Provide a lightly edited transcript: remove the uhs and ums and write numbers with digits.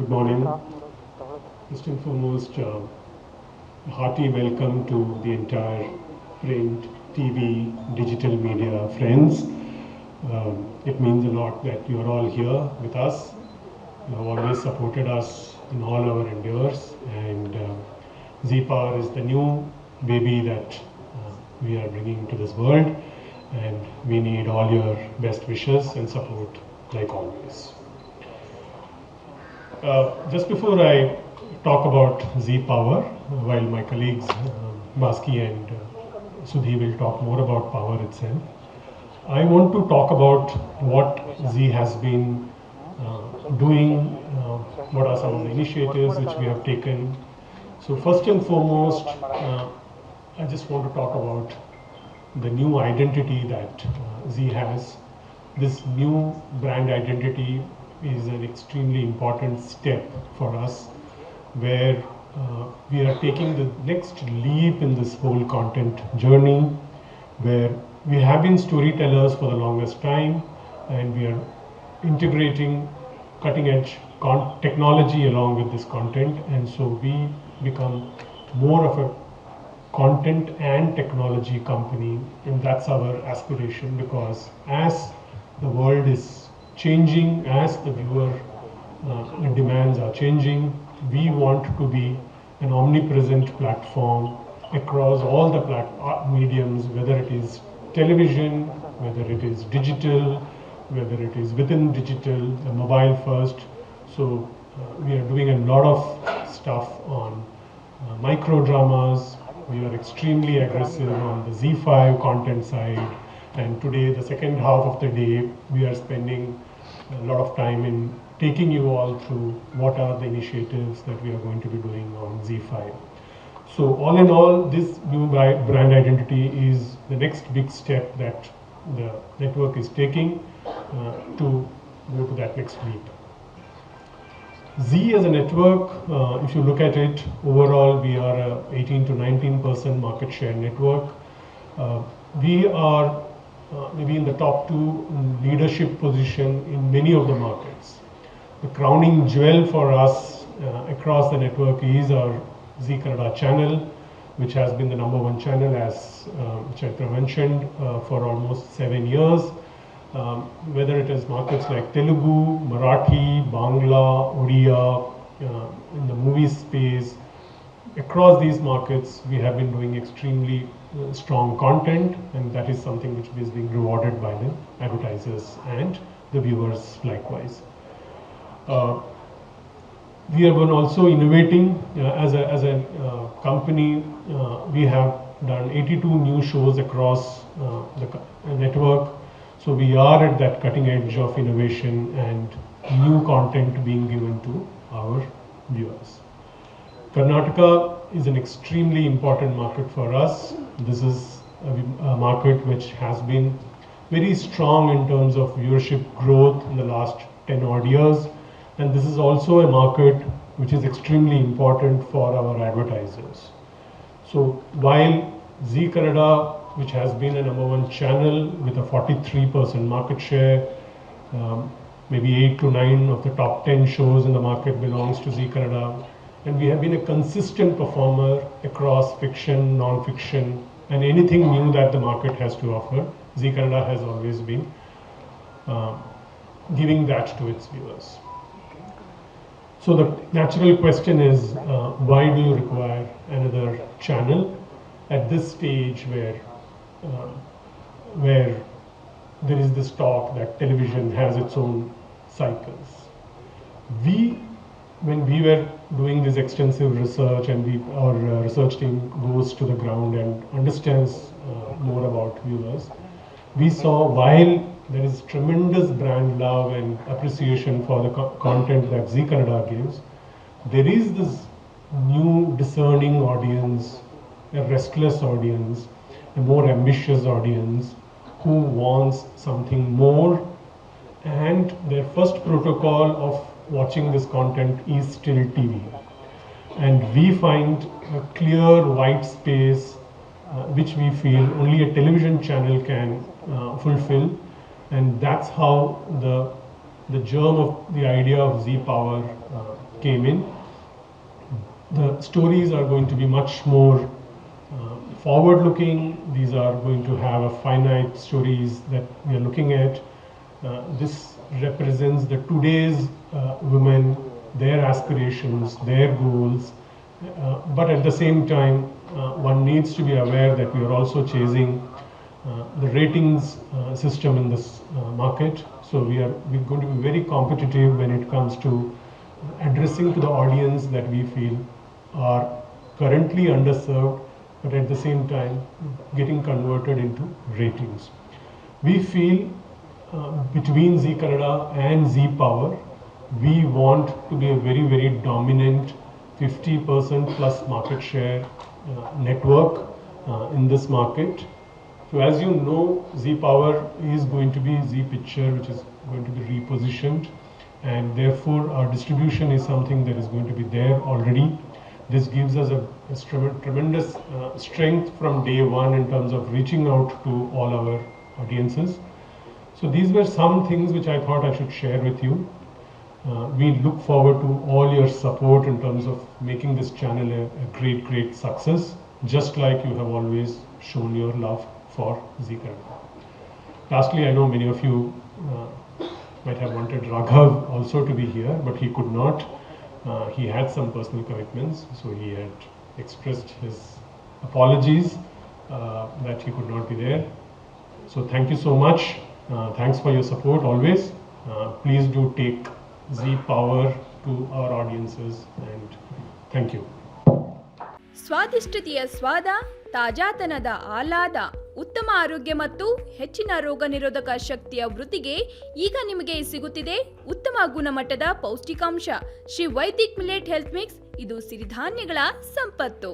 Good morning. First and foremost, a hearty welcome to the entire print, TV, digital media friends. It means a lot that you are all here with us. You have always supported us in all our endeavors, and Z-Power is the new baby that we are bringing to this world, and we need all your best wishes and support like always. Just before I talk about Z-Power, while my colleagues Baski and Sudhi will talk more about power itself, I want to talk about what Z has been doing, what are some of the initiatives which we have taken. So first and foremost, I just want to talk about the new identity that Z has. This new brand identity is an extremely important step for us, where we are taking the next leap in this whole content journey, where we have been storytellers for the longest time, and we are integrating cutting edge technology along with this content, and so we become more of a content and technology company, and that's our aspiration, because as the world is changing, as the viewer demands are changing, we want to be an omnipresent platform across all the mediums, whether it is television, whether it is digital, whether it is within digital, mobile first. So we are doing a lot of stuff on micro dramas. We are extremely aggressive on the Z5 content side, and today, the second half of the day, we are spending a lot of time in taking you all through what are the initiatives that we are going to be doing on Z5. So all in all, this new brand identity is the next big step that the network is taking to go to that next leap. Z as a network, if you look at it, overall we are a 18 to 19% market share network. We are maybe in the top two leadership position in many of the markets. The crowning jewel for us across the network is our Z Kannada channel, which has been the #1 channel, as which I mentioned, for almost 7 years. Whether it is markets like Telugu, Marathi, Bangla, Odia, in the movie space, across these markets we have been doing extremely strong content, and that is something which is being rewarded by the advertisers and the viewers likewise. We have been also innovating as a company. We have done 82 new shows across the network. So we are at that cutting edge of innovation and new content being given to our viewers. Karnataka is an extremely important market for us. This is a market which has been very strong in terms of viewership growth in the last 10 odd years. And this is also a market which is extremely important for our advertisers. So while Z Kannada, which has been a #1 channel with a 43% market share, maybe 8 to 9 of the top 10 shows in the market belongs to Z Kannada, and we have been a consistent performer across fiction, non-fiction, and anything new that the market has to offer. Z Kannada has always been giving that to its viewers. So the natural question is, why do you require another channel at this stage where there is this talk that television has its own cycles? When we were doing this extensive research, and our research team goes to the ground and understands more about viewers, we saw while there is tremendous brand love and appreciation for the content that Z Kannada gives, there is this new discerning audience, a restless audience, a more ambitious audience who wants something more, and their first protocol of watching this content is still TV. And we find a clear white space which we feel only a television channel can fulfill, and that's how the the germ of the idea of Z Power came in. The stories are going to be much more forward-looking. These are going to have a finite stories that we are looking at. This represents the today's women, their aspirations, their goals, but at the same time, one needs to be aware that we are also chasing the ratings system in this market. So we're going to be very competitive when it comes to addressing to the audience that we feel are currently underserved, but at the same time getting converted into ratings. We feel between Z Kannada and Z Power, we want to be a very, very dominant 50% plus market share network in this market. So as you know, Z Power is going to be Z Picture, which is going to be repositioned, and therefore our distribution is something that is going to be there already. This gives us a tremendous strength from day one in terms of reaching out to all our audiences. So these were some things which I thought I should share with you. We look forward to all your support in terms of making this channel a great, great success, just like you have always shown your love for Z Kannada. Lastly, I know many of you might have wanted Raghav also to be here, but he could not. He had some personal commitments, so he had expressed his apologies that he could not be there. So thank you so much. Thanks for your support always. Please do take Z Power to our audiences, and thank you. ಸ್ವಾದಿಷ್ಟತೆಯ ಸ್ವಾದ, ತಾಜಾತನದ ಆಹ್ಲಾದ, ಉತ್ತಮ ಆರೋಗ್ಯ ಮತ್ತು ಹೆಚ್ಚಿನ ರೋಗ ನಿರೋಧಕ ಶಕ್ತಿಯ ವೃದ್ಧಿಗೆ ಈಗ ನಿಮಗೆ ಸಿಗುತ್ತಿದೆ ಉತ್ತಮ ಗುಣಮಟ್ಟದ ಪೌಷ್ಟಿಕಾಂಶ Shri Vaidik millet health mix. ಇದು ಸಿರಿಧಾನ್ಯಗಳ ಸಂಪತ್ತು.